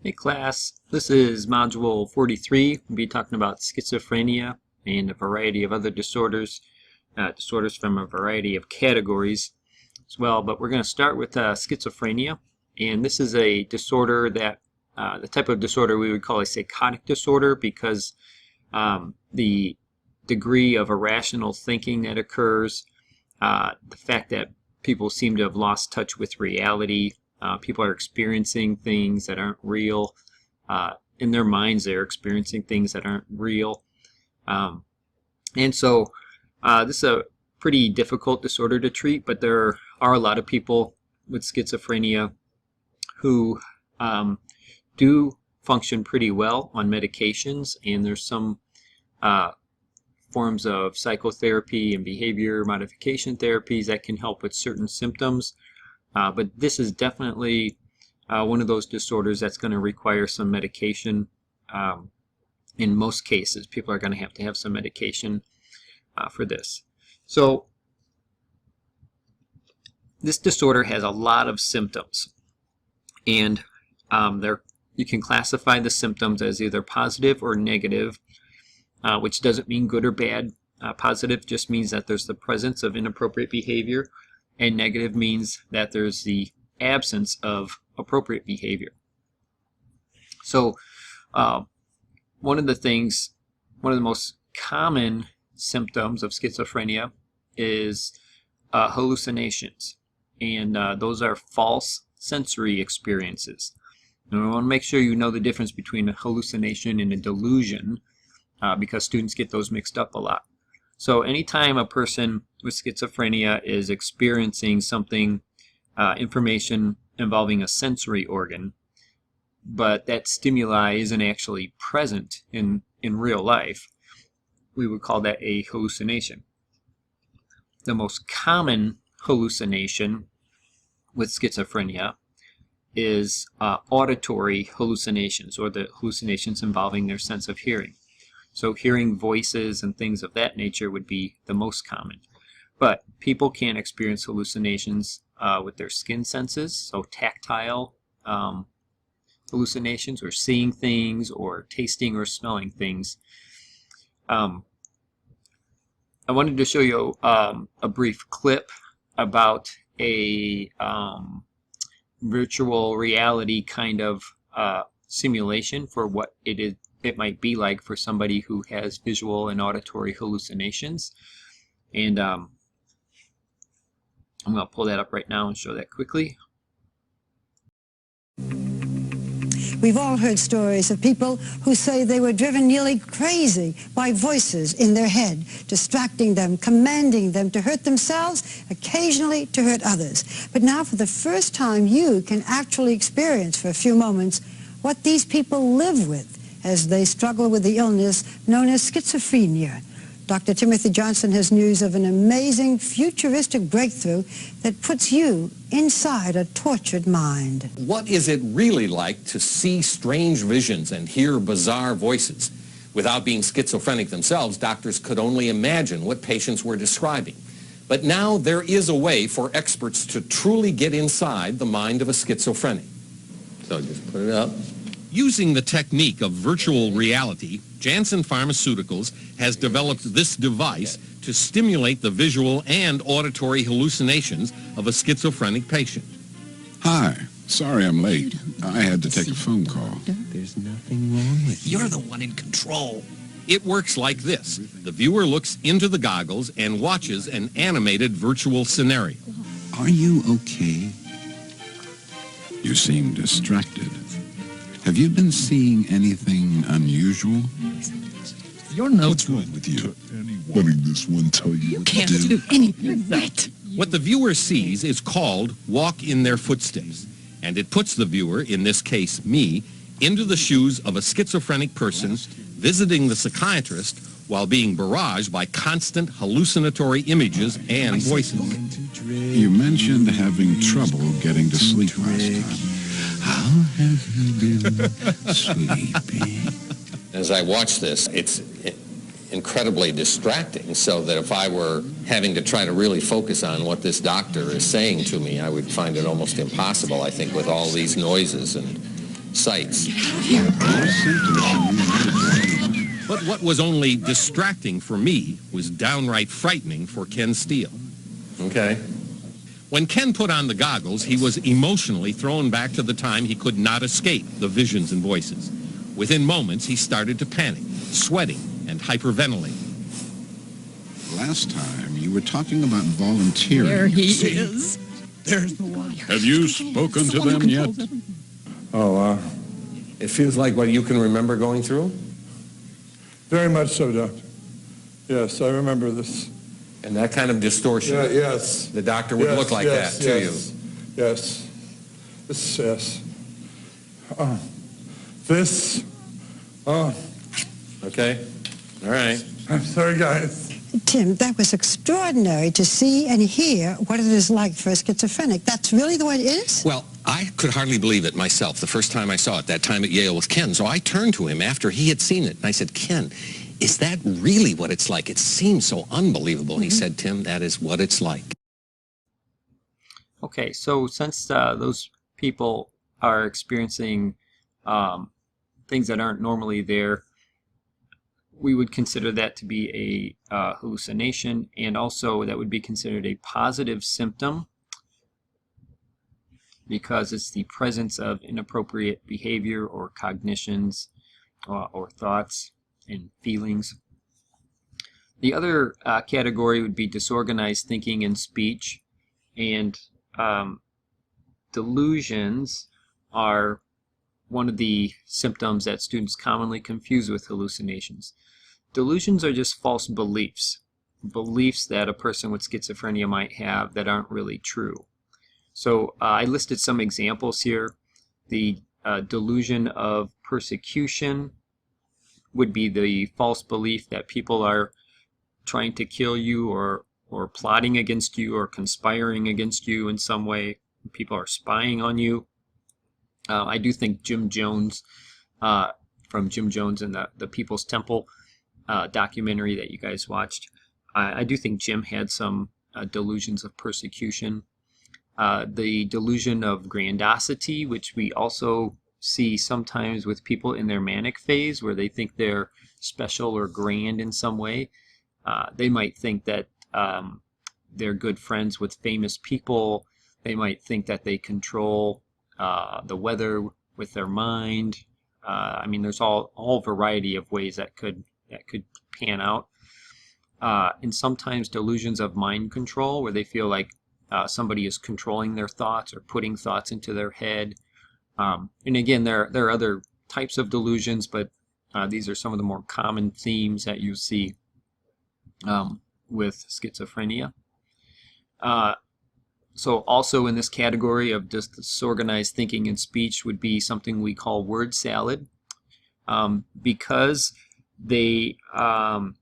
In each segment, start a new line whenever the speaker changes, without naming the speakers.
Hey class, this is module 43. We'll be talking about schizophrenia and a variety of other disorders, disorders from a variety of categories as well. But we're going to start with schizophrenia, and this is a disorder that, the type of disorder we would call a psychotic disorder because the degree of irrational thinking that occurs, the fact that people seem to have lost touch with reality. People are experiencing things that aren't real. In their minds, they're experiencing things that aren't real. And so this is a pretty difficult disorder to treat, but there are a lot of people with schizophrenia who do function pretty well on medications, and there's some forms of psychotherapy and behavior modification therapies that can help with certain symptoms. But this is definitely one of those disorders that's going to require some medication. In most cases, people are going to have some medication for this. So this disorder has a lot of symptoms, and you can classify the symptoms as either positive or negative, which doesn't mean good or bad. Positive just means that there's the presence of inappropriate behavior, and negative means that there's the absence of appropriate behavior. So one of the most common symptoms of schizophrenia is hallucinations, and those are false sensory experiences. Now, I want to make sure you know the difference between a hallucination and a delusion, because students get those mixed up a lot. So anytime a person with schizophrenia is experiencing something, information involving a sensory organ, but that stimuli isn't actually present in real life, we would call that a hallucination. The most common hallucination with schizophrenia is auditory hallucinations, or the hallucinations involving their sense of hearing. So hearing voices and things of that nature would be the most common. But people can experience hallucinations with their skin senses, so tactile hallucinations, or seeing things, or tasting or smelling things. I wanted to show you a brief clip about a virtual reality kind of simulation for what it might be like for somebody who has visual and auditory hallucinations. And I'm going to pull that up right now and show that quickly.
We've all heard stories of people who say they were driven nearly crazy by voices in their head, distracting them, commanding them to hurt themselves, occasionally to hurt others. But now for the first time, you can actually experience for a few moments what these people live with as they struggle with the illness known as schizophrenia. Dr. Timothy Johnson has news of an amazing futuristic breakthrough that puts you inside a tortured mind.
What is it really like to see strange visions and hear bizarre voices? Without being schizophrenic themselves, doctors could only imagine what patients were describing. But now there is a way for experts to truly get inside the mind of a schizophrenic. So just put it up. Using the technique of virtual reality, Janssen Pharmaceuticals has developed this device to stimulate the visual and auditory hallucinations of a schizophrenic patient.
Hi. Sorry I'm late. I had to take a phone call.
There's nothing wrong with you.
You're the one in control.
It works like this. The viewer looks into the goggles and watches an animated virtual scenario.
Are you okay? You seem distracted. Have you been seeing anything unusual?
You're no
What's wrong with you? Letting this one tell you what to
can't
do.
do anything like that.
What the viewer sees is called walk in their footsteps, and it puts the viewer, in this case me, into the shoes of a schizophrenic person visiting the psychiatrist while being barraged by constant hallucinatory images and voices.
You mentioned having trouble getting to sleep last time. How have you been sleeping?
As I watch this, it's incredibly distracting, so that if I were having to try to really focus on what this doctor is saying to me, I would find it almost impossible, I think, with all these noises and sights.
Those symptoms can be very.
But what was only distracting for me was downright frightening for Ken Steele. Okay. When Ken put on the goggles, he was emotionally thrown back to the time he could not escape the visions and voices. Within moments, he started to panic, sweating, and hyperventilating.
Last time, you were talking about volunteering.
There he is. There's the one.
Have you spoken to them yet?
Oh,
It feels like what you can remember going through?
very much so, Doctor. Yes, I remember this.
And that kind of distortion.
Yeah, yes.
The doctor would
Yes,
look like
yes,
that to
yes, yes. This, yes. This,
you. Okay? All right.
I'm sorry, guys.
Tim, that was extraordinary to see and hear what it is like for a schizophrenic. That's really the way it is?
Well, I could hardly believe it myself the first time I saw it, that time at Yale with Ken. So I turned to him after he had seen it, and I said, Ken, is that really what it's like? It seems so unbelievable. He said, Tim, that is what it's like.
Okay, so since those people are experiencing things that aren't normally there, we would consider that to be a hallucination, and also that would be considered a positive symptom because it's the presence of inappropriate behavior or cognitions or thoughts and feelings. The other category would be disorganized thinking and speech, and delusions are one of the symptoms that students commonly confuse with hallucinations. Delusions are just false beliefs that a person with schizophrenia might have that aren't really true. So I listed some examples here. The delusion of persecution would be the false belief that people are trying to kill you or plotting against you or conspiring against you in some way. People are spying on you. I do think Jim Jones, from Jim Jones and the People's Temple documentary that you guys watched, I do think Jim had some delusions of persecution. The delusion of grandiosity, which we also see sometimes with people in their manic phase, where they think they're special or grand in some way. They might think that they're good friends with famous people. They might think that they control the weather with their mind. I mean, there's all variety of ways that could pan out. And sometimes delusions of mind control, where they feel like somebody is controlling their thoughts or putting thoughts into their head. And again, there are other types of delusions, but these are some of the more common themes that you see with schizophrenia. So also in this category of just disorganized thinking and speech would be something we call word salad, because they kind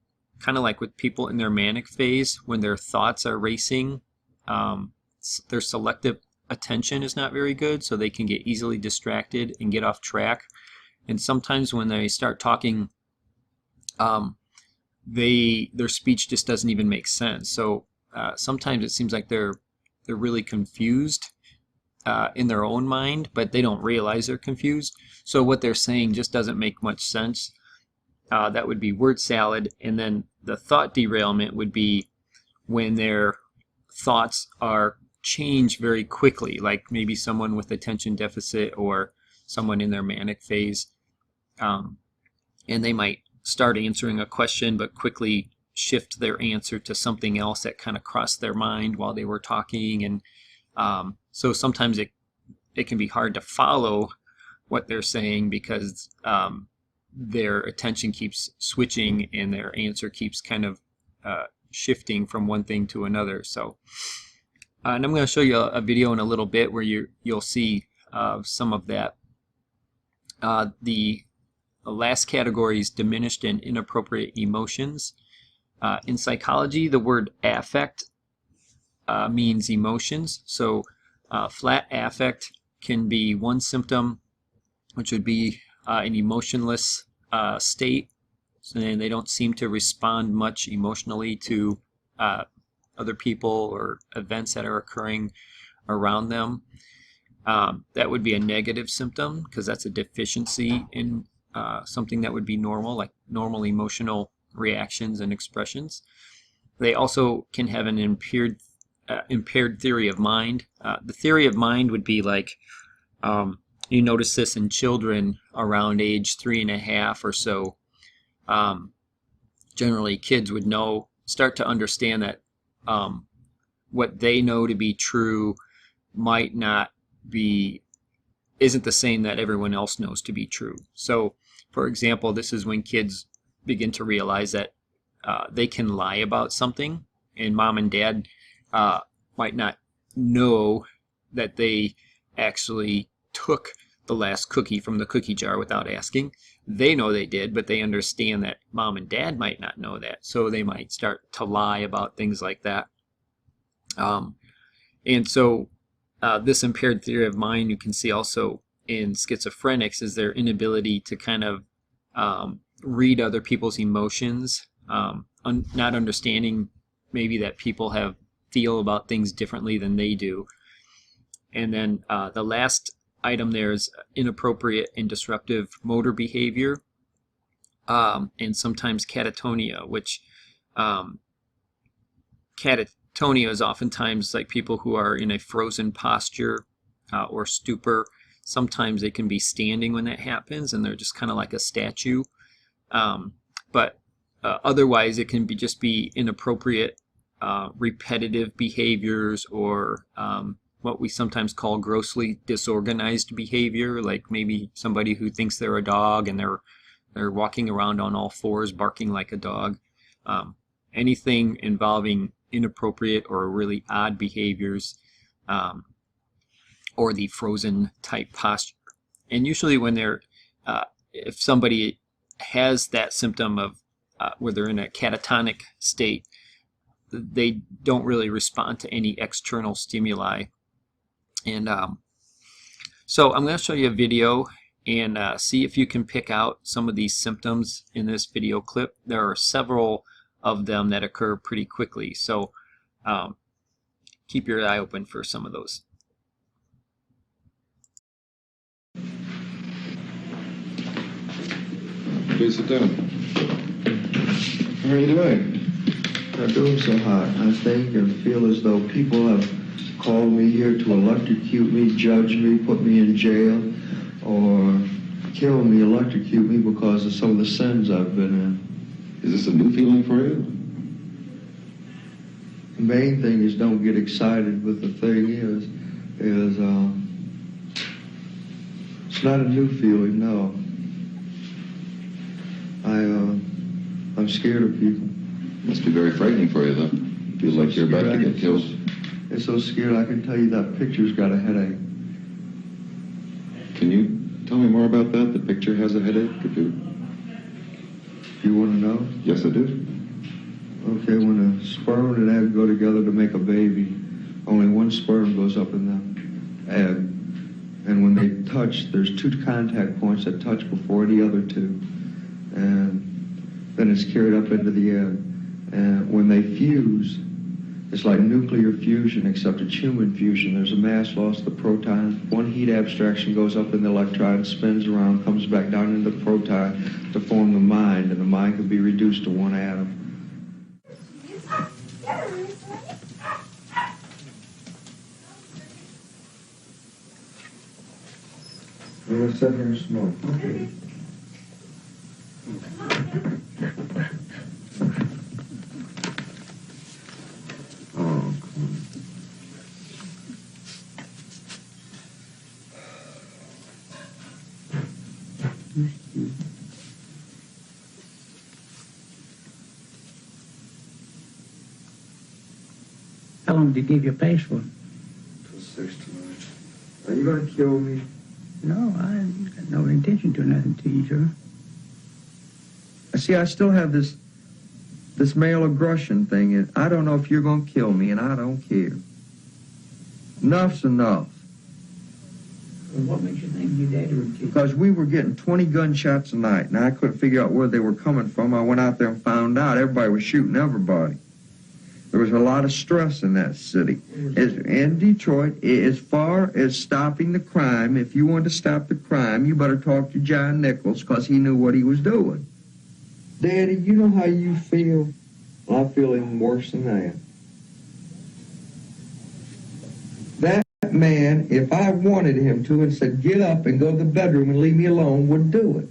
of like with people in their manic phase, when their thoughts are racing, their selective attention is not very good, so they can get easily distracted and get off track. And sometimes when they start talking, their speech just doesn't even make sense. So sometimes it seems like they're really confused in their own mind, but they don't realize they're confused. So what they're saying just doesn't make much sense. That would be word salad. And then the thought derailment would be when their thoughts are changed very quickly, like maybe someone with attention deficit or someone in their manic phase. And they might start answering a question but quickly shift their answer to something else that kind of crossed their mind while they were talking. And so sometimes it can be hard to follow what they're saying because their attention keeps switching and their answer keeps kind of shifting from one thing to another. So, and I'm going to show you a video in a little bit where you'll see some of that. The last category is diminished and inappropriate emotions. In psychology, the word affect means emotions. So flat affect can be one symptom, which would be an emotionless state. So they don't seem to respond much emotionally to other people or events that are occurring around them. That would be a negative symptom because that's a deficiency in something that would be normal, like normal emotional reactions and expressions. They also can have an impaired theory of mind. The theory of mind would be like, you notice this in children around age 3.5 or so. Generally, kids would start to understand that what they know to be true might not isn't the same that everyone else knows to be true. So, for example, this is when kids begin to realize that they can lie about something, and mom and dad might not know that they actually took the last cookie from the cookie jar without asking. They know they did, but they understand that mom and dad might not know that, so they might start to lie about things like that. And so this impaired theory of mind you can see also in schizophrenics is their inability to kind of read other people's emotions, not understanding maybe that people feel about things differently than they do. And then the last item there is inappropriate and disruptive motor behavior, and sometimes catatonia, which catatonia is oftentimes like people who are in a frozen posture or stupor. Sometimes they can be standing when that happens, and they're just kind of like a statue. But otherwise, it can just be inappropriate, repetitive behaviors, or what we sometimes call grossly disorganized behavior, like maybe somebody who thinks they're a dog and they're walking around on all fours barking like a dog. Anything involving inappropriate or really odd behaviors, or the frozen type posture. And usually when if somebody has that symptom of where they're in a catatonic state, they don't really respond to any external stimuli. And so I'm going to show you a video and see if you can pick out some of these symptoms in this video clip. There are several of them that occur pretty quickly, so keep your eye open for some of those.
Please sit down. How are you doing?
I'm doing so hot. I think and feel as though people have called me here to electrocute me, judge me, put me in jail, or kill me, electrocute me because of some of the sins I've been in.
Is this a new feeling for you?
The main thing is don't get excited, but the thing is it's not a new feeling, no. I'm scared of people.
Must be very frightening for you, though. Feel like you're about to get killed.
I'm so scared I can tell you that picture's got a headache.
Can you tell me more about that? The picture has a headache?
You want to know?
Yes, I do.
Okay, when a sperm and an egg go together to make a baby, only one sperm goes up in the egg. And when they touch, there's 2 contact points that touch before the other 2. And then it's carried up into the egg. And when they fuse, it's like nuclear fusion, except it's human fusion. There's a mass loss of the proton. One heat abstraction goes up in the electron, spins around, comes back down into the proton to form the mind, and the mind can be reduced to 1 atom. I'm going to sit here and smoke. Okay. Oh,
How long did you give your pace for?
Till 6 tonight. Are you going to kill me?
No, I got no intention to do nothing to you, Joe.
See, I still have this male aggression thing. I don't know if you're going to kill me, and I don't care. Enough's enough.
Well, what makes you think your daddy would kill you?
Because we were getting 20 gunshots a night, and I couldn't figure out where they were coming from. I went out there and found out everybody was shooting everybody. There was a lot of stress in that city. In Detroit, as far as stopping the crime, if you want to stop the crime, you better talk to John Nichols, because he knew what he was doing. Daddy, you know how you feel? I feel even worse than that. That man, if I wanted him to and said, get up and go to the bedroom and leave me alone, would do it.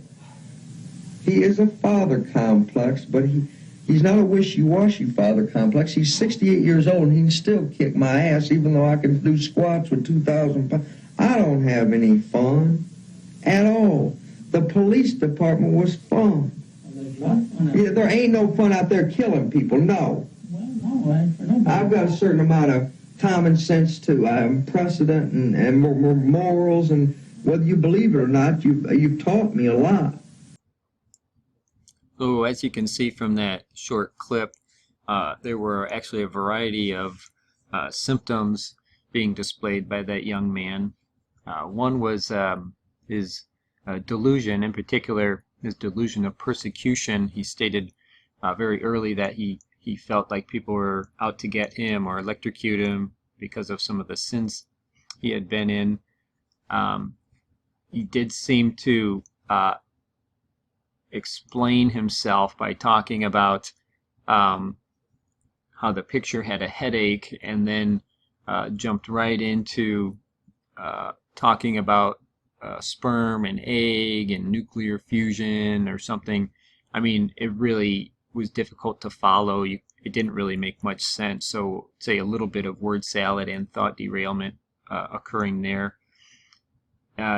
He is a father complex, but he's not a wishy-washy father complex. He's 68 years old, and he can still kick my ass, even though I can do squats with 2,000 pounds. I don't have any fun at all. The police department was fun. Yeah, there ain't no fun out there killing people, no. I've got a certain amount of common sense, too. I am precedent and morals, and whether you believe it or not, you've taught me a lot.
So as you can see from that short clip, there were actually a variety of symptoms being displayed by that young man. One was his delusion, in particular his delusion of persecution. He stated very early that he felt like people were out to get him or electrocute him because of some of the sins he had been in. He did seem to explain himself by talking about how the picture had a headache, and then jumped right into talking about sperm and egg and nuclear fusion or something. I mean, it really was difficult to follow. It didn't really make much sense. So, say a little bit of word salad and thought derailment occurring there.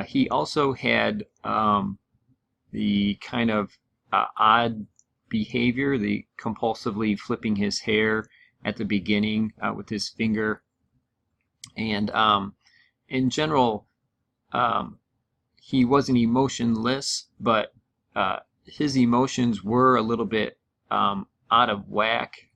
He also had the kind of odd behavior, the compulsively flipping his hair at the beginning with his finger. And in general, he wasn't emotionless, but his emotions were a little bit out of whack.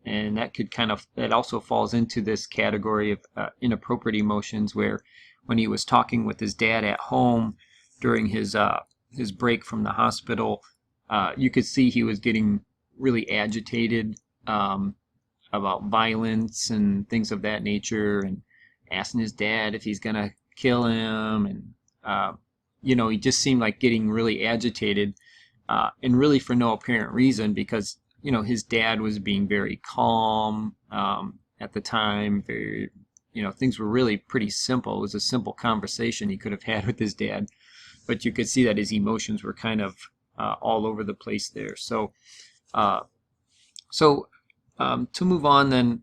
And that also falls into this category of inappropriate emotions, where when he was talking with his dad at home during his break from the hospital, you could see he was getting really agitated about violence and things of that nature, and asking his dad if he's gonna kill him, and he just seemed like getting really agitated, and really for no apparent reason, because his dad was being very calm at the time. Very, things were really pretty simple. It was a simple conversation he could have had with his dad, but you could see that his emotions were kind of all over the place there. So, to move on then,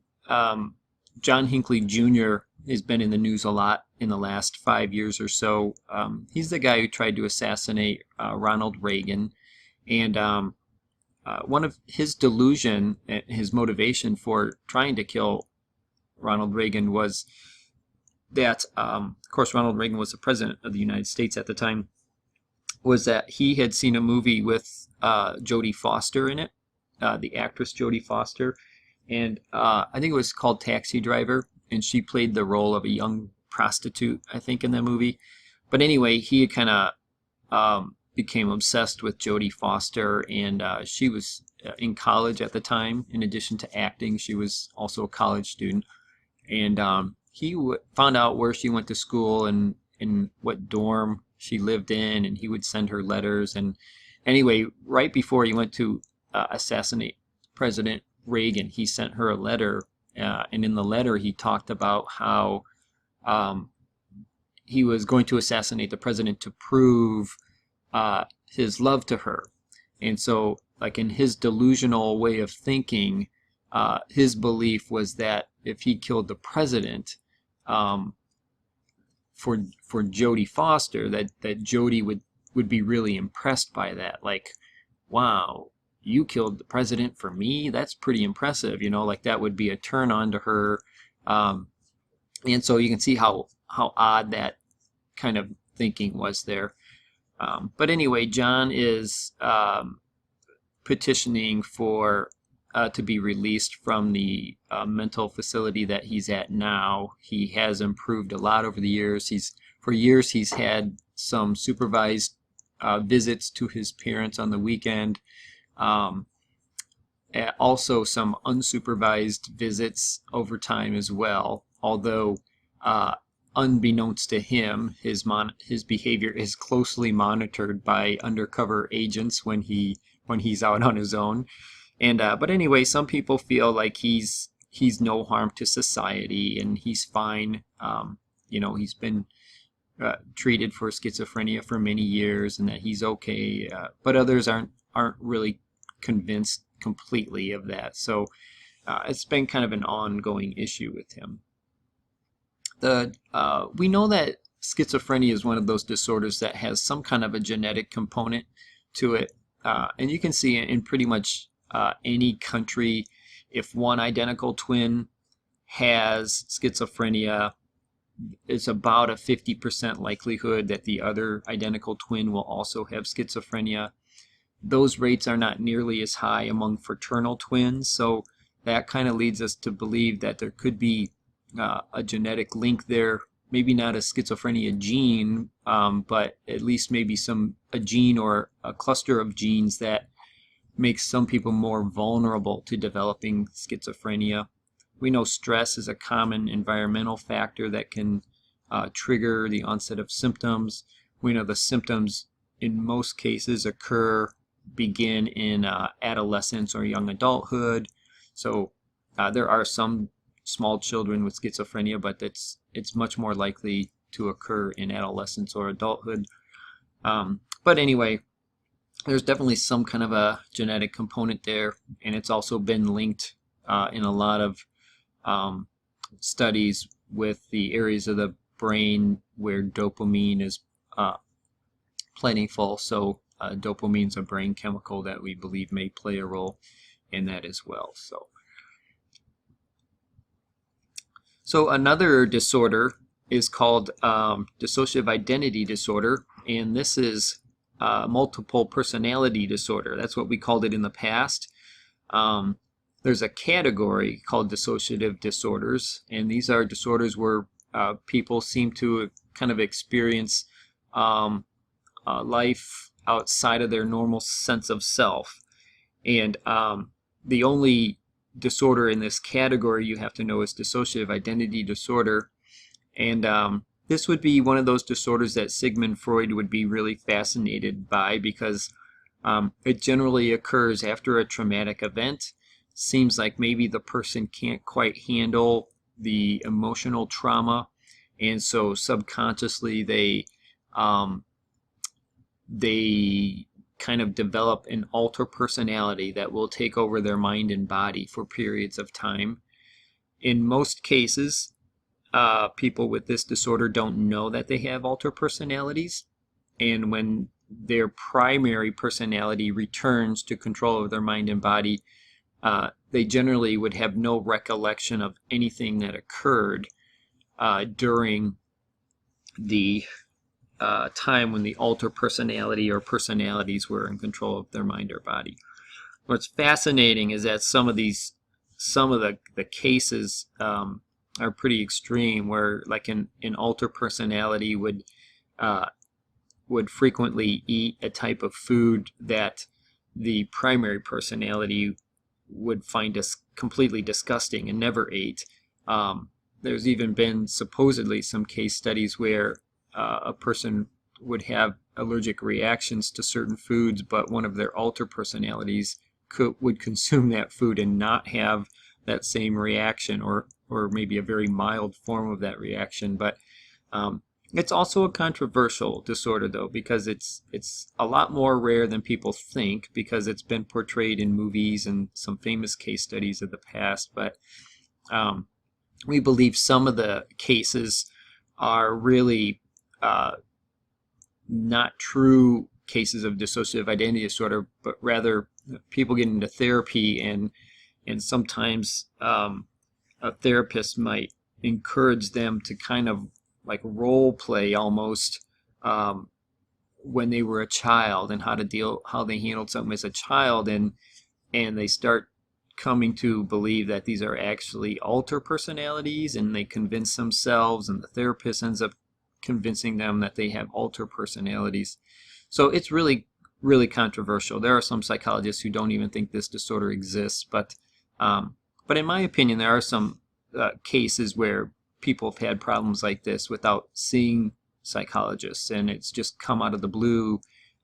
John Hinckley Jr. has been in the news a lot in the last 5 years or so. He's the guy who tried to assassinate Ronald Reagan, and one of his delusion, his motivation for trying to kill Ronald Reagan was that, of course, Ronald Reagan was the president of the United States at the time, was that he had seen a movie with Jodie Foster in it, the actress Jodie Foster, and I think it was called Taxi Driver, and she played the role of a young prostitute, I think, in the movie. But anyway, he kind of became obsessed with Jodie Foster, and she was in college at the time. In addition to acting, she was also a college student, and he found out where she went to school and in what dorm she lived in, and he would send her letters. And anyway, right before he went to assassinate President Reagan, he sent her a letter, and in the letter he talked about how he was going to assassinate the president to prove his love to her. And so, like, in his delusional way of thinking, his belief was that if he killed the president for Jodie Foster, that Jodie would be really impressed by that. Like, wow, you killed the president for me? That's pretty impressive, like that would be a turn on to her. And so you can see how odd that kind of thinking was there. But anyway, John is petitioning for to be released from the mental facility that he's at now. He has improved a lot over the years. For years he's had some supervised visits to his parents on the weekend, and also some unsupervised visits over time as well, although unbeknownst to him, his behavior is closely monitored by undercover agents when he's out on his own. And but anyway, some people feel like he's no harm to society and he's fine. You know, he's been treated for schizophrenia for many years and that he's okay. But others aren't really convinced completely of that. So it's been kind of an ongoing issue with him. We know that schizophrenia is one of those disorders that has some kind of a genetic component to it. And you can see in pretty much any country, if one identical twin has schizophrenia, it's about a 50% likelihood that the other identical twin will also have schizophrenia. Those rates are not nearly as high among fraternal twins, so that kind of leads us to believe that there could be a genetic link there, maybe not a schizophrenia gene, but at least maybe a gene or a cluster of genes that makes some people more vulnerable to developing schizophrenia. We know stress is a common environmental factor that can trigger the onset of symptoms. We know the symptoms in most cases begin in adolescence or young adulthood. So there are some small children with schizophrenia, but it's much more likely to occur in adolescence or adulthood. But anyway, there's definitely some kind of a genetic component there, and it's also been linked in a lot of studies with the areas of the brain where dopamine is plentiful. So dopamine's a brain chemical that we believe may play a role in that as well. So another disorder is called dissociative identity disorder, and this is multiple personality disorder. That's what we called it in the past. There's a category called dissociative disorders, and these are disorders where people seem to kind of experience life outside of their normal sense of self. And the only disorder in this category you have to know is dissociative identity disorder. And this would be one of those disorders that Sigmund Freud would be really fascinated by, because it generally occurs after a traumatic event. Seems like maybe the person can't quite handle the emotional trauma, and so subconsciously they kind of develop an alter personality that will take over their mind and body for periods of time. In most cases, people with this disorder don't know that they have alter personalities, and when their primary personality returns to control of their mind and body, they generally would have no recollection of anything that occurred during the time when the alter personality or personalities were in control of their mind or body. What's fascinating is that some of the cases are pretty extreme, where like an alter personality would frequently eat a type of food that the primary personality would find completely disgusting and never ate. There's even been supposedly some case studies where a person would have allergic reactions to certain foods, but one of their alter personalities would consume that food and not have that same reaction, or maybe a very mild form of that reaction. But it's also a controversial disorder, though, because it's a lot more rare than people think, because it's been portrayed in movies and some famous case studies of the past. But we believe some of the cases are really not true cases of dissociative identity disorder, but rather people get into therapy, and sometimes a therapist might encourage them to kind of like role play almost when they were a child, and how they handled something as a child, and they start coming to believe that these are actually alter personalities, and they convince themselves, and the therapist ends up convincing them that they have alter personalities. So it's really really controversial. There are some psychologists who don't even think this disorder exists, but in my opinion, there are some cases where people have had problems like this without seeing psychologists, and it's just come out of the blue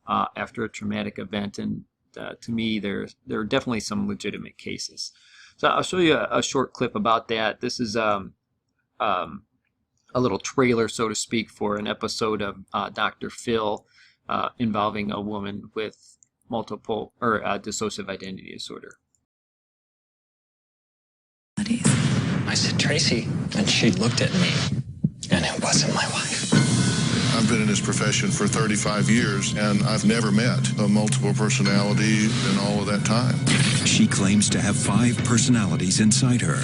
after a traumatic event. And to me, there are definitely some legitimate cases. So I'll show you a short clip about that. This is a little trailer, so to speak, for an episode of Dr. Phil involving a woman with multiple or dissociative identity disorder.
I said, Tracy, and she looked at me, and it wasn't my wife.
I've been in this profession for 35 years, and I've never met a multiple personality in all of that time.
She claims to have 5 personalities inside her.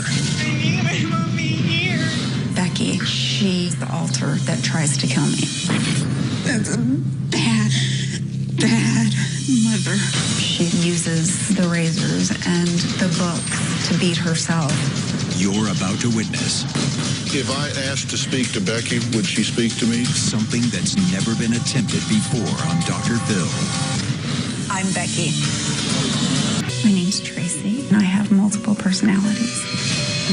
Becky, she's the alter that tries to kill me.
That's a bad, bad mother.
She uses the razors and the books to beat herself.
You're about to witness.
If I asked to speak to Becky, would she speak to me?
Something that's never been attempted before on Dr. Phil.
I'm Becky. My name's Tracy, and I have multiple personalities.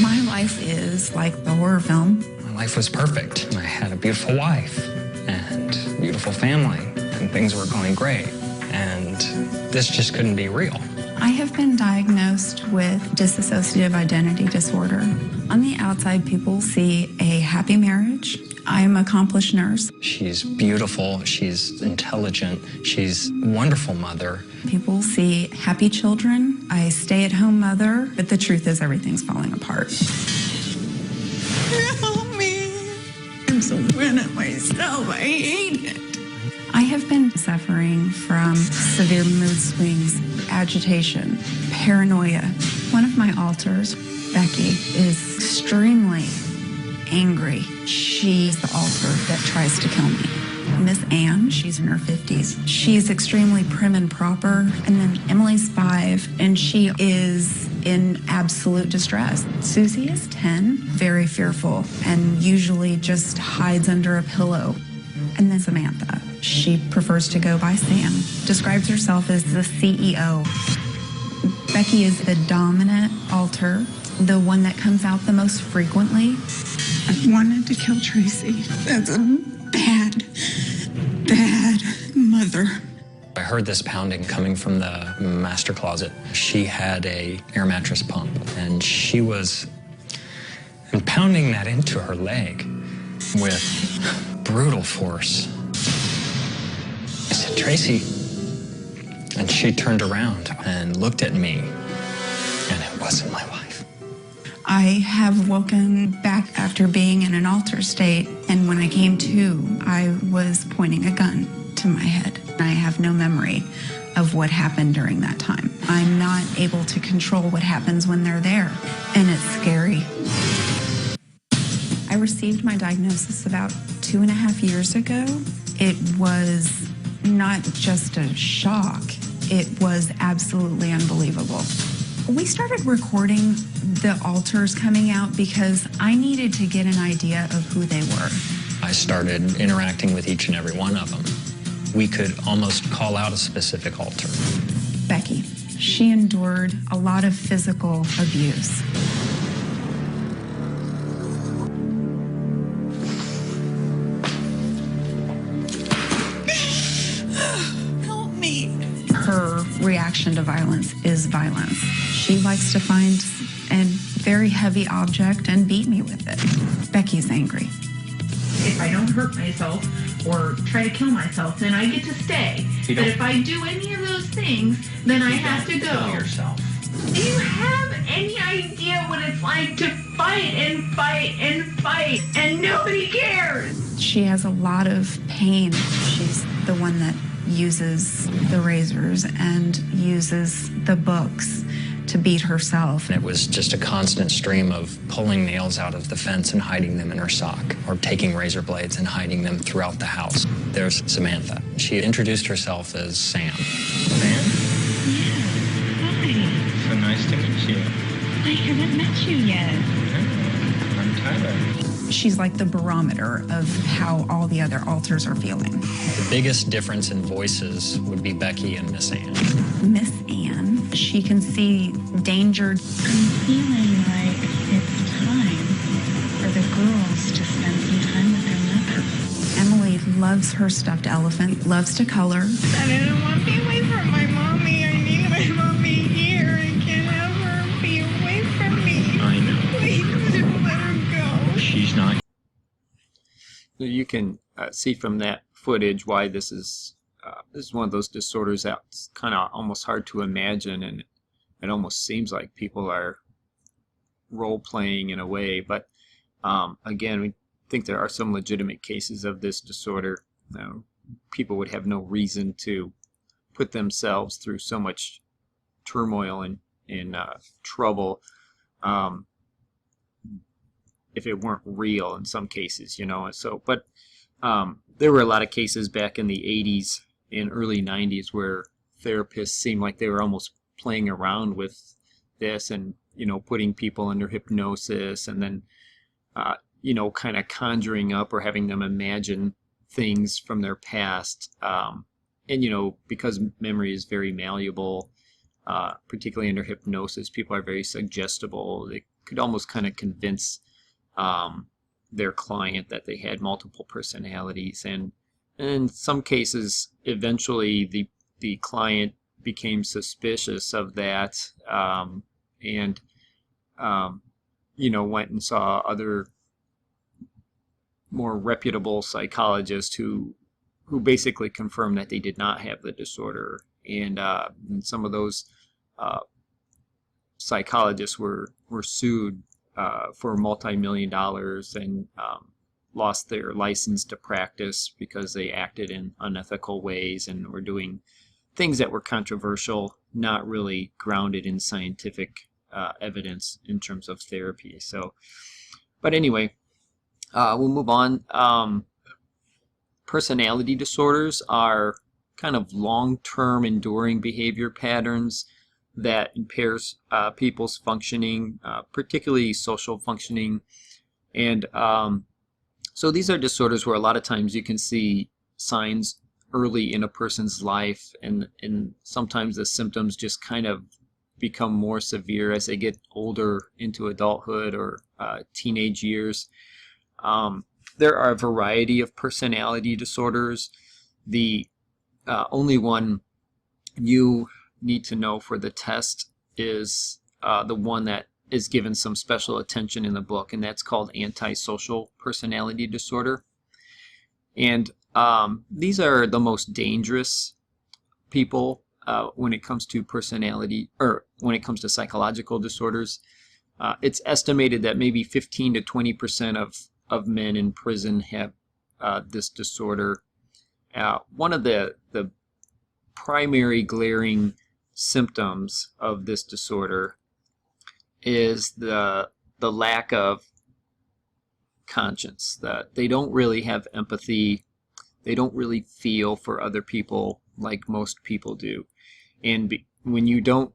My life is like the horror film.
My life was perfect. I had a beautiful wife and a beautiful family, and things were going great. And this just couldn't be real.
I have been diagnosed with dissociative identity disorder. On the outside, people see a happy marriage. I'm an accomplished nurse.
She's beautiful, she's intelligent, she's a wonderful mother.
People see happy children, a stay-at-home mother, but the truth is everything's falling apart.
Help me. I'm so mad at myself. I hate it.
I have been suffering from severe mood swings, agitation, paranoia. One of my alters, Becky, is extremely angry. She's the alter that tries to kill me. Miss Ann, she's in her 50s. She's extremely prim and proper. And then Emily's 5, and she is in absolute distress. Susie is 10, very fearful, and usually just hides under a pillow. And then Samantha, she prefers to go by Sam, describes herself as the CEO. Becky is the dominant alter, the one that comes out the most frequently.
I wanted to kill Tracy. That's a bad, bad mother.
I heard this pounding coming from the master closet. She had a air mattress pump, and she was pounding that into her leg with brutal force. I said, Tracy, and she turned around and looked at me, and it wasn't my wife.
I have woken back after being in an alter state, and when I came to, I was pointing a gun to my head. I have no memory of what happened during that time. I'm not able to control what happens when they're there, and it's scary. I received my diagnosis about 2.5 years ago. It was not just a shock, it was absolutely unbelievable. We started recording the alters coming out because I needed to get an idea of who they were.
I started interacting with each and every one of them. We could almost call out a specific alter.
Becky, she endured a lot of physical abuse.
Help me.
Her reaction to violence is violence. She likes to find a very heavy object and beat me with it. Becky's angry.
If I don't hurt myself or try to kill myself, then I get to stay. But if I do any of those things, then I have to go.
Kill yourself.
Do you have any idea what it's like to fight and fight and fight and nobody cares?
She has a lot of pain. She's the one that uses the razors and uses the books to beat herself.
It was just a constant stream of pulling nails out of the fence and hiding them in her sock, or taking razor blades and hiding them throughout the house. There's Samantha. She introduced herself as Sam.
Yeah. Hi.
So nice to meet you.
I haven't met you yet.
I'm Tyler.
She's like the barometer of how all the other alters are feeling.
The biggest difference in voices would be Becky and Miss Ann.
Miss Ann, she can see danger.
I'm feeling like it's time for the girls to spend some time with their mother.
Emily loves her stuffed elephant, loves to color.
I didn't want to be away from my mommy. I need my mommy here. I can't have her be away from me.
I know.
Please don't let her go.
She's not. You can see from that footage why this is one of those disorders that's kind of almost hard to imagine, and it almost seems like people are role playing in a way. But again, we think there are some legitimate cases of this disorder. People would have no reason to put themselves through so much turmoil and trouble if it weren't real in some cases, you know. So, but there were a lot of cases back in the 80s and early 90s where therapists seemed like they were almost playing around with this and, you know, putting people under hypnosis and then, you know, kind of conjuring up or having them imagine things from their past. And, you know, because memory is very malleable, particularly under hypnosis, people are very suggestible. They could almost kind of convince their client that they had multiple personalities, and in some cases eventually the client became suspicious of that, and you know, went and saw other more reputable psychologists who basically confirmed that they did not have the disorder, and some of those psychologists were sued for multi-million dollars and lost their license to practice because they acted in unethical ways and were doing things that were controversial, not really grounded in scientific evidence in terms of therapy. So, but anyway, we'll move on. Personality disorders are kind of long-term enduring behavior patterns that impairs people's functioning, particularly social functioning. And so these are disorders where a lot of times you can see signs early in a person's life, and sometimes the symptoms just kind of become more severe as they get older into adulthood or teenage years. There are a variety of personality disorders. The only one you need to know for the test is the one that is given some special attention in the book, and that's called antisocial personality disorder. And these are the most dangerous people when it comes to personality, or when it comes to psychological disorders. It's estimated that maybe 15 to 20% of men in prison have this disorder. One of the primary glaring symptoms of this disorder is the lack of conscience, that they don't really have empathy, they don't really feel for other people like most people do. And when you don't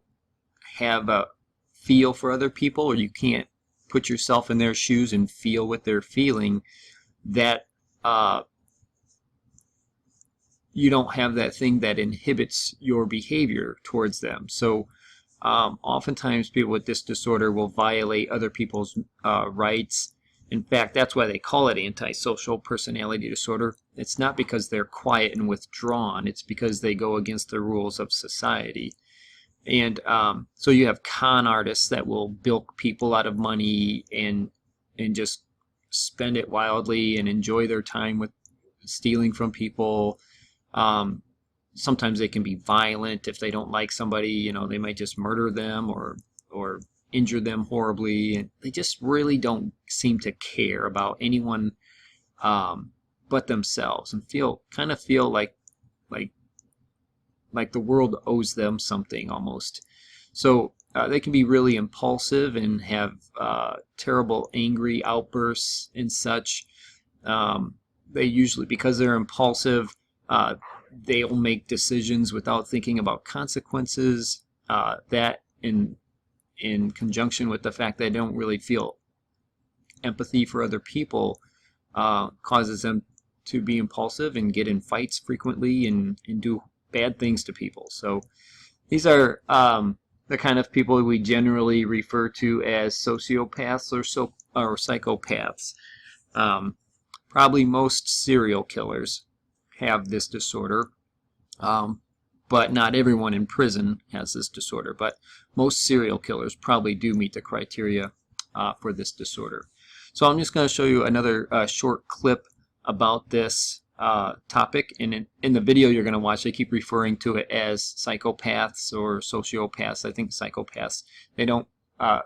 have a feel for other people, or you can't put yourself in their shoes and feel what they're feeling, that you don't have that thing that inhibits your behavior towards them. So oftentimes people with this disorder will violate other people's rights. In fact, that's why they call it antisocial personality disorder. It's not because they're quiet and withdrawn, it's because they go against the rules of society. And so you have con artists that will bilk people out of money and just spend it wildly and enjoy their time with stealing from people. Sometimes they can be violent. If they don't like somebody, you know, they might just murder them or injure them horribly, and they just really don't seem to care about anyone but themselves, and feel like the world owes them something almost. So they can be really impulsive and have terrible angry outbursts and such. They usually, because they're impulsive, they'll make decisions without thinking about consequences. That in conjunction with the fact they don't really feel empathy for other people causes them to be impulsive and get in fights frequently and do bad things to people. So these are the kind of people we generally refer to as sociopaths or psychopaths. Probably most serial killers have this disorder, but not everyone in prison has this disorder. But most serial killers probably do meet the criteria for this disorder. So I'm just going to show you another short clip about this topic. And in the video you're going to watch, they keep referring to it as psychopaths or sociopaths. I think psychopaths, they don't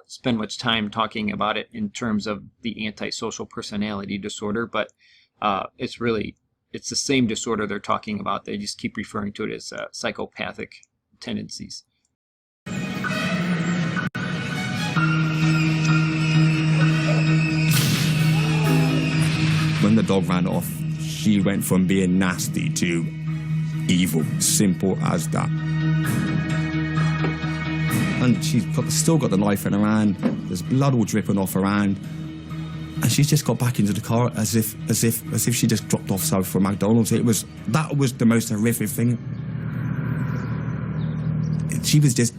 spend much time talking about it in terms of the antisocial personality disorder, but it's the same disorder they're talking about. They just keep referring to it as psychopathic tendencies.
When the dog ran off, she went from being nasty to evil, simple as that. And she's still got the knife in her hand, there's blood all dripping off her hand, and she's just got back into the car as if she just dropped off south from McDonald's. That was the most horrific thing. She was just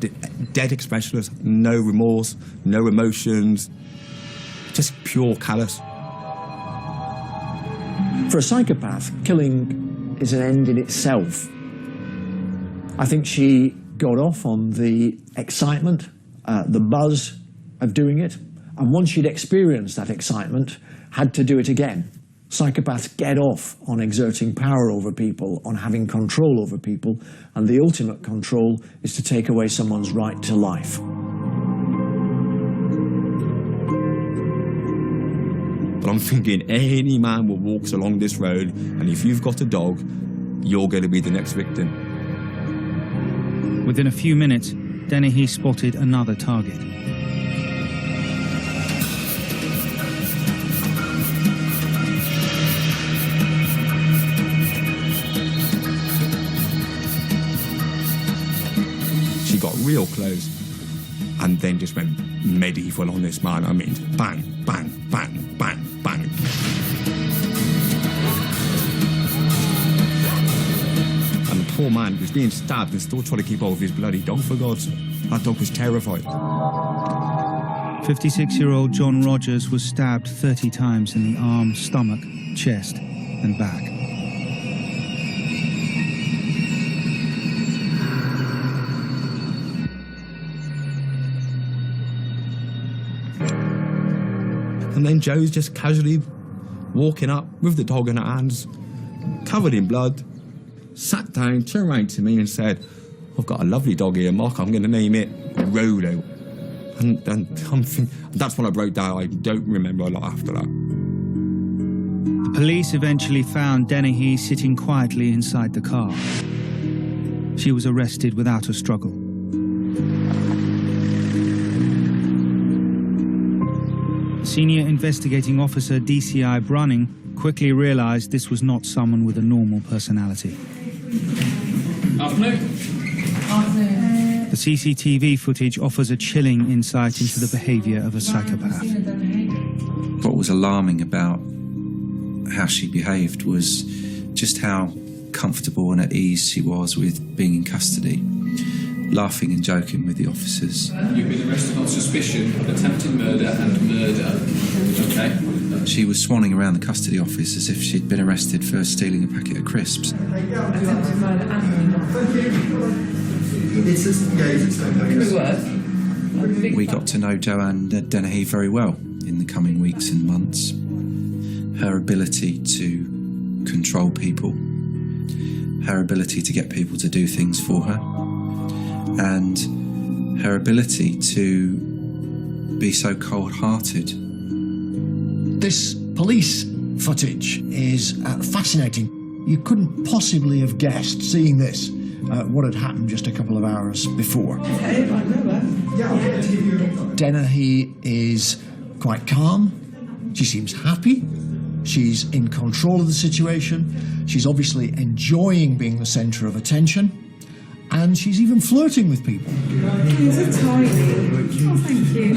dead expressionless, no remorse, no emotions, just pure callous.
For a psychopath, killing is an end in itself. I think she got off on the excitement, the buzz of doing it, and once she'd experienced that excitement, had to do it again. Psychopaths get off on exerting power over people, on having control over people, and the ultimate control is to take away someone's right to life.
But I'm thinking any man who walks along this road, and if you've got a dog, you're going to be the next victim.
Within a few minutes, Dennehy spotted another target.
She got real close and then just went medieval on this man. I mean, bang, bang, bang, bang, bang. And the poor man was being stabbed and still trying to keep hold of his bloody dog, for God's sake. That dog was terrified.
56-year-old John Rogers was stabbed 30 times in the arm, stomach, chest, and back.
And then Joe's just casually walking up with the dog in her hands, covered in blood, sat down, turned around to me and said, "I've got a lovely dog here, Mark, I'm going to name it Rolo." And that's when I broke down. I don't remember a lot after that.
The police eventually found Dennehy sitting quietly inside the car. She was arrested without a struggle. Senior investigating officer DCI Brunning quickly realized this was not someone with a normal personality.
Afternoon.
The CCTV footage offers a chilling insight into the behavior of a psychopath.
What was alarming about how she behaved was just how comfortable and at ease she was with being in custody, laughing and joking with the officers.
You've been arrested on suspicion of attempted murder and murder. Okay.
She was swanning around the custody office as if she'd been arrested for stealing a packet of crisps.
Attempted murder and murder.
We got to know Joanne Dennehy very well in the coming weeks and months. Her ability to control people, her ability to get people to do things for her, and her ability to be so cold-hearted.
This police footage is fascinating. You couldn't possibly have guessed, seeing this, what had happened just a couple of hours before. Dennehy is quite calm. She seems happy. She's in control of the situation. She's obviously enjoying being the centre of attention. and she's even flirting with people.
These are tiny. Oh, thank you.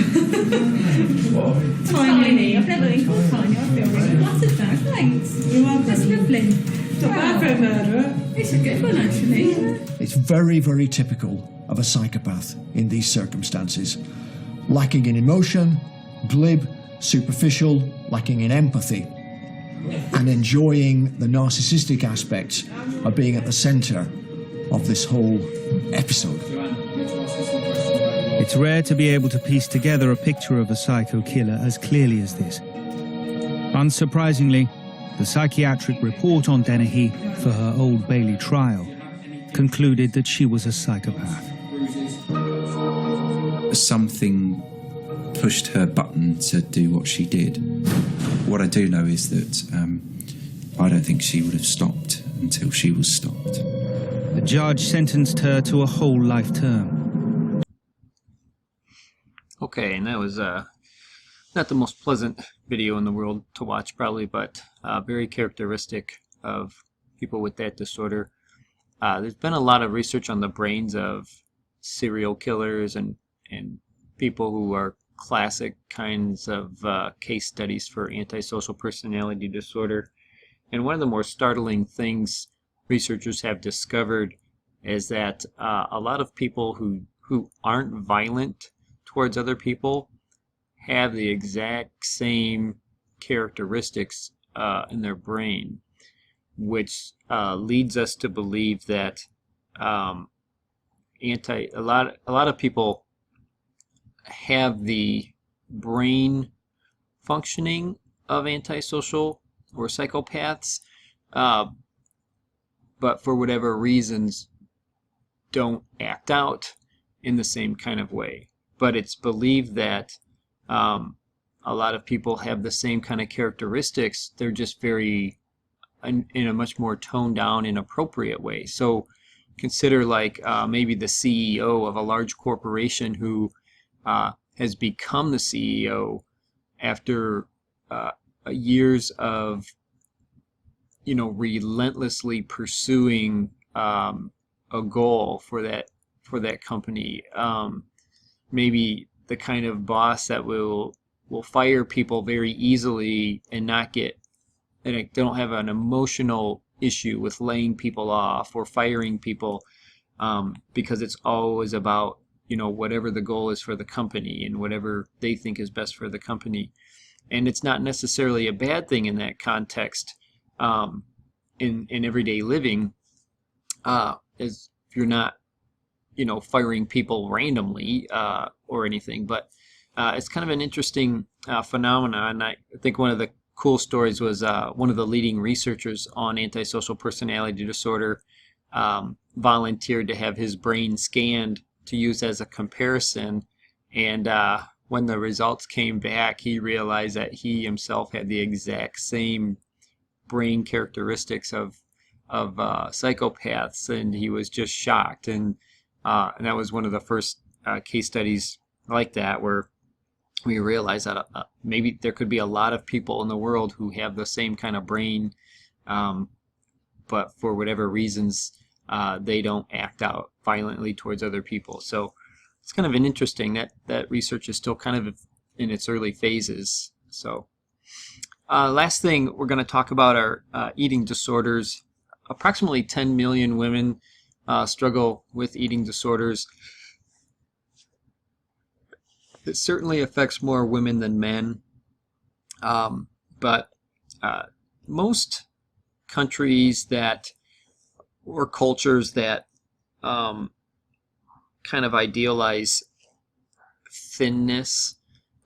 Tiny. I've never been called tiny. I feel really flattered now. Thanks. You're welcome. That's lovely. Not bad for a murderer. It's a good one, actually.
It's very, very typical of a psychopath in these circumstances. Lacking in emotion, glib, superficial, lacking in empathy, and enjoying the narcissistic aspects of being at the centre of this whole episode.
It's rare to be able to piece together a picture of a psycho killer as clearly as this. Unsurprisingly, the psychiatric report on Dennehy for her Old Bailey trial concluded that she was a psychopath.
Something pushed her button to do what she did. What I do know is that I don't think she would have stopped until she was stopped.
The judge sentenced her to a whole life term.
Okay, and that was not the most pleasant video in the world to watch, probably, but very characteristic of people with that disorder. There's been a lot of research on the brains of serial killers and people who are classic kinds of case studies for antisocial personality disorder. And one of the more startling things researchers have discovered is that a lot of people who aren't violent towards other people have the exact same characteristics in their brain, which leads us to believe that a lot of people have the brain functioning of antisocial or psychopaths, but for whatever reasons don't act out in the same kind of way. But it's believed that a lot of people have the same kind of characteristics. They're just very in a much more toned down, inappropriate way. So consider like maybe the CEO of a large corporation who has become the CEO after years of relentlessly pursuing a goal for that company. Maybe the kind of boss that will fire people very easily and not get, and they don't have an emotional issue with laying people off or firing people, because it's always about whatever the goal is for the company and whatever they think is best for the company. And it's not necessarily a bad thing in that context, in everyday living, as if you're not firing people randomly or anything. But it's kind of an interesting phenomenon. And I think one of the cool stories was one of the leading researchers on antisocial personality disorder volunteered to have his brain scanned to use as a comparison, and when the results came back, he realized that he himself had the exact same brain characteristics of psychopaths, and he was just shocked. And that was one of the first case studies like that where we realized that maybe there could be a lot of people in the world who have the same kind of brain, but for whatever reasons they don't act out violently towards other people. So it's kind of an interesting that research is still kind of in its early phases. So last thing we're going to talk about are eating disorders. Approximately 10 million women struggle with eating disorders. It certainly affects more women than men, but most countries or cultures that kind of idealize thinness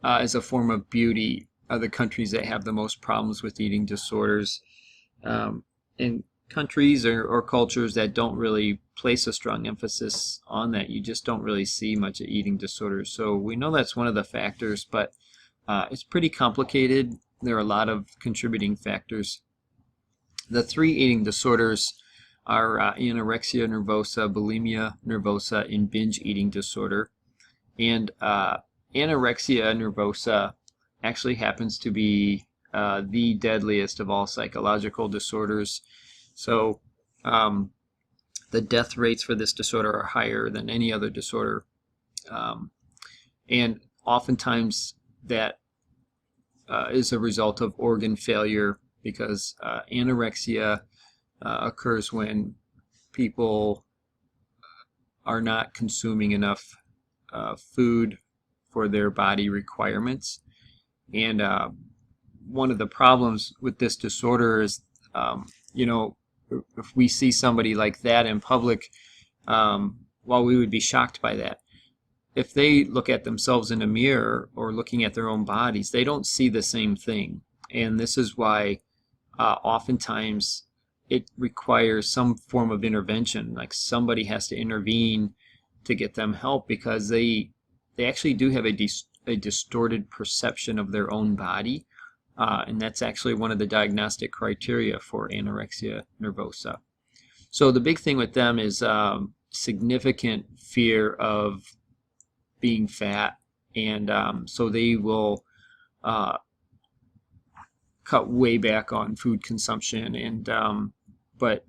as a form of beauty are the countries that have the most problems with eating disorders. In countries or cultures that don't really place a strong emphasis on that, you just don't really see much of eating disorders. So we know that's one of the factors, but it's pretty complicated. There are a lot of contributing factors. The three eating disorders are anorexia nervosa, bulimia nervosa, and binge eating disorder. And anorexia nervosa actually happens to be the deadliest of all psychological disorders. So the death rates for this disorder are higher than any other disorder. And oftentimes that is a result of organ failure, because anorexia occurs when people are not consuming enough food for their body requirements. And one of the problems with this disorder is, you know, if we see somebody like that in public, while we would be shocked by that, if they look at themselves in a mirror or looking at their own bodies, they don't see the same thing. And this is why oftentimes it requires some form of intervention, like somebody has to intervene to get them help, because they actually do have a distorted perception of their own body. And that's actually one of the diagnostic criteria for anorexia nervosa. So the big thing with them is significant fear of being fat, and so they will cut way back on food consumption, and but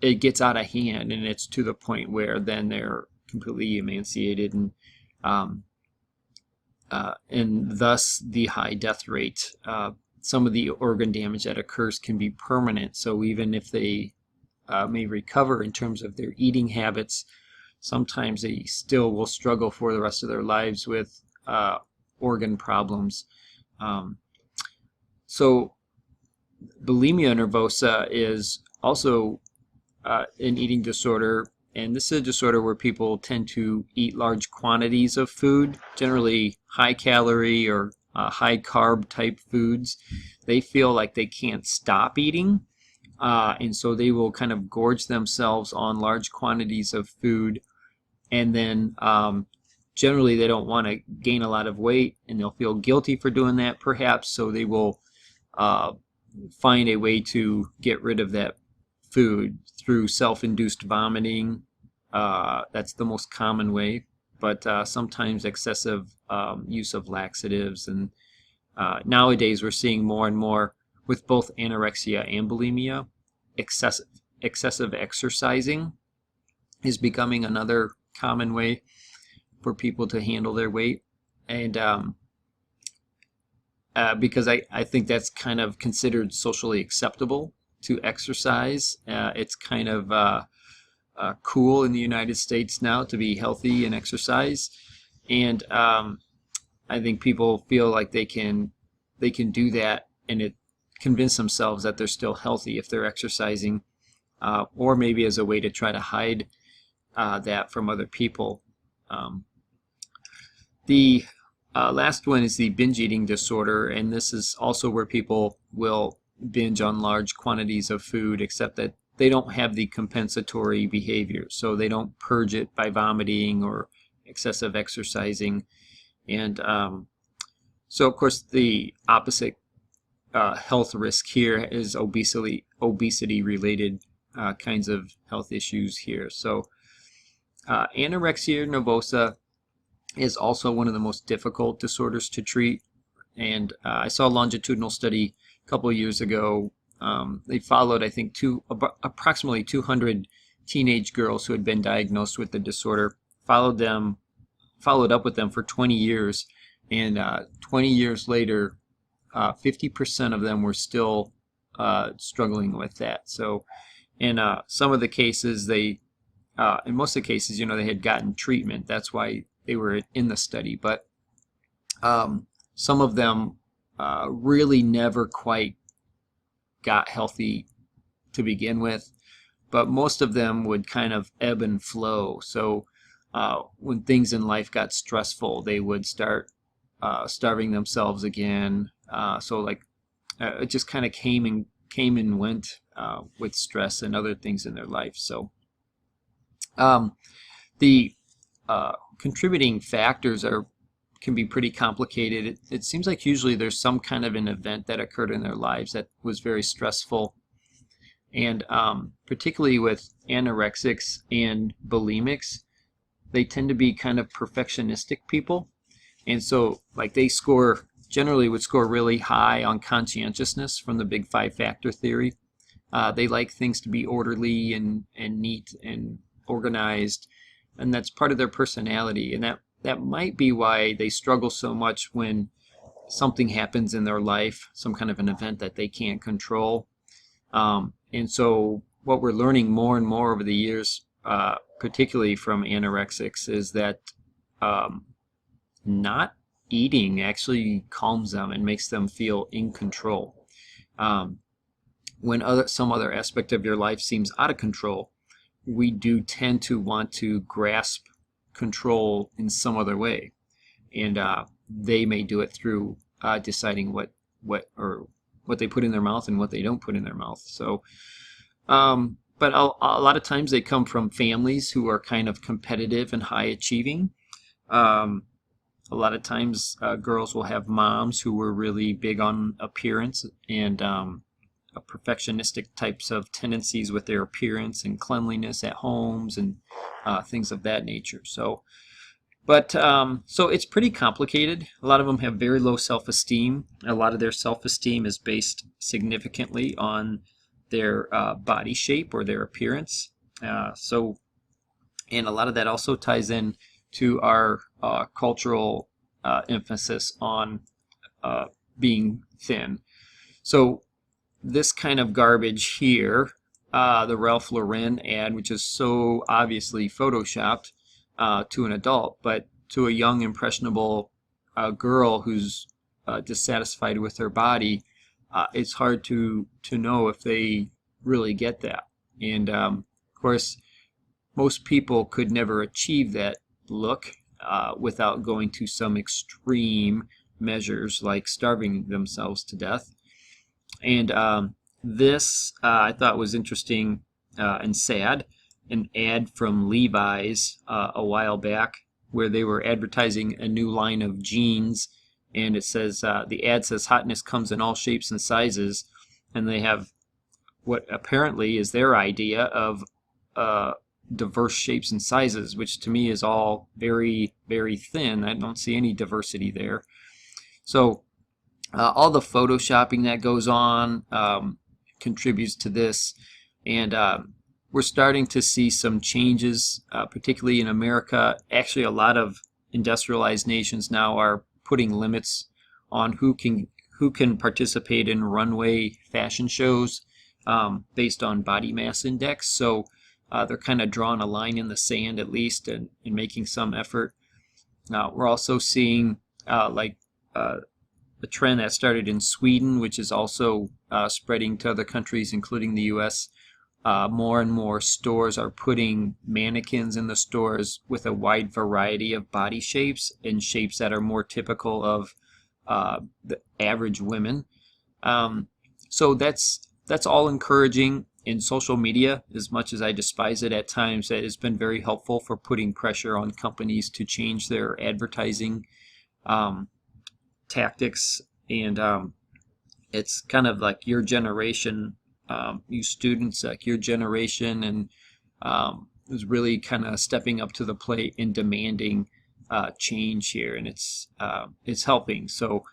it gets out of hand, and it's to the point where then they're completely emaciated, and thus the high death rate. Some of the organ damage that occurs can be permanent, so even if they may recover in terms of their eating habits, sometimes they still will struggle for the rest of their lives with organ problems. So bulimia nervosa is also an eating disorder, and this is a disorder where people tend to eat large quantities of food, generally high calorie or high carb type foods. They feel like they can't stop eating, and so they will kind of gorge themselves on large quantities of food, and then generally they don't want to gain a lot of weight, and they'll feel guilty for doing that perhaps, so they will find a way to get rid of that food through self-induced vomiting. That's the most common way, but sometimes excessive use of laxatives, and nowadays we're seeing more and more with both anorexia and bulimia, excessive exercising is becoming another common way for people to handle their weight. And because I think that's kind of considered socially acceptable to exercise. It's kind of cool in the United States now to be healthy and exercise, and I think people feel like they can do that and convince themselves that they're still healthy if they're exercising, or maybe as a way to try to hide that from other people. The last one is the binge eating disorder, and this is also where people will binge on large quantities of food, except that they don't have the compensatory behavior, so they don't purge it by vomiting or excessive exercising. And so of course the opposite health risk here is obesity related kinds of health issues here. So anorexia nervosa is also one of the most difficult disorders to treat, and I saw a longitudinal study a couple of years ago. They followed, I think, approximately 200 teenage girls who had been diagnosed with the disorder, followed up with them for 20 years, and 20 years later, 50% of them were still struggling with that. So in some of the cases, in most of the cases, they had gotten treatment. That's why they were in the study. But some of them really never quite got healthy to begin with, but most of them would kind of ebb and flow. So when things in life got stressful, they would start starving themselves again. So like it just kind of came and went with stress and other things in their life. So the contributing factors can be pretty complicated. It seems like usually there's some kind of an event that occurred in their lives that was very stressful, and particularly with anorexics and bulimics, they tend to be kind of perfectionistic people, and so like they generally would score really high on conscientiousness from the big 5-factor theory. They like things to be orderly and neat and organized, and that's part of their personality. And that might be why they struggle so much when something happens in their life, some kind of an event that they can't control. And so what we're learning more and more over the years, particularly from anorexics, is that not eating actually calms them and makes them feel in control. When some other aspect of your life seems out of control, we do tend to want to grasp control in some other way, and they may do it through deciding what they put in their mouth and what they don't put in their mouth. So, but a lot of times they come from families who are kind of competitive and high achieving. A lot of times girls will have moms who were really big on appearance and perfectionistic types of tendencies with their appearance and cleanliness at homes and things of that nature. So, so it's pretty complicated. A lot of them have very low self-esteem. A lot of their self-esteem is based significantly on their body shape or their appearance. And a lot of that also ties in to our cultural emphasis on being thin. So this kind of garbage here, the Ralph Lauren ad, which is so obviously photoshopped to an adult, but to a young impressionable girl who's dissatisfied with her body, it's hard to know if they really get that. And of course, most people could never achieve that look without going to some extreme measures like starving themselves to death. And this I thought was interesting and sad. An ad from Levi's a while back where they were advertising a new line of jeans, and it says the ad says hotness comes in all shapes and sizes, and they have what apparently is their idea of diverse shapes and sizes, which to me is all very, very thin. I don't see any diversity there. So all the photoshopping that goes on contributes to this, and we're starting to see some changes, particularly in America. Actually, a lot of industrialized nations now are putting limits on who can participate in runway fashion shows based on body mass index. So they're kind of drawing a line in the sand, at least, and making some effort. We're also seeing a trend that started in Sweden, which is also spreading to other countries, including the U.S. More and more stores are putting mannequins in the stores with a wide variety of body shapes and shapes that are more typical of the average women. So that's all encouraging. In social media, as much as I despise it at times, it has been very helpful for putting pressure on companies to change their advertising tactics. And it's kind of like your generation, you students, like your generation, and is really kind of stepping up to the plate and demanding change here, and it's helping. So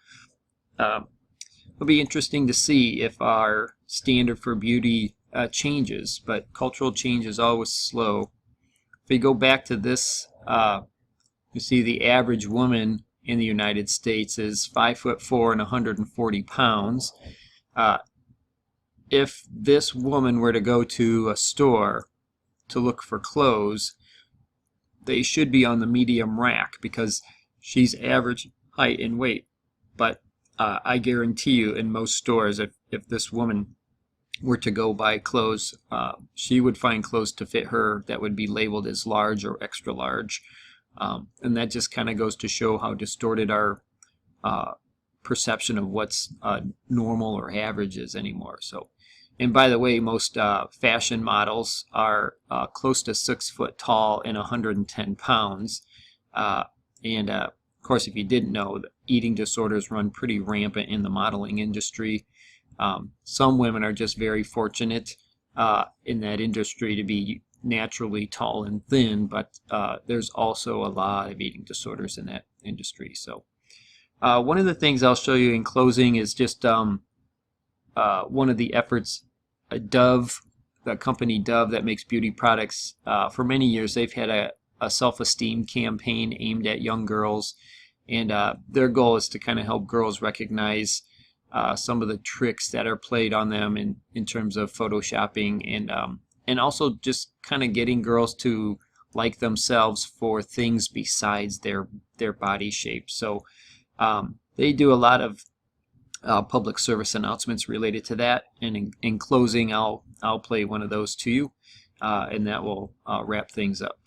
it'll be interesting to see if our standard for beauty changes, but cultural change is always slow. If we go back to this, you see the average woman in the United States is 5'4" and 140 pounds. If this woman were to go to a store to look for clothes, they should be on the medium rack because she's average height and weight. But I guarantee you, in most stores, if this woman were to go buy clothes, she would find clothes to fit her that would be labeled as large or extra large. And that just kind of goes to show how distorted our perception of what's normal or average is anymore. So, and by the way, most fashion models are close to 6 foot tall and 110 pounds. And of course, if you didn't know, eating disorders run pretty rampant in the modeling industry. Some women are just very fortunate in that industry to be naturally tall and thin, but there's also a lot of eating disorders in that industry. So one of the things I'll show you in closing is just one of the efforts Dove the company Dove that makes beauty products, for many years they've had a self-esteem campaign aimed at young girls, and their goal is to kind of help girls recognize some of the tricks that are played on them in terms of photoshopping, and also just kind of getting girls to like themselves for things besides their body shape. So they do a lot of public service announcements related to that, and in closing I'll play one of those to you, and that will wrap things up.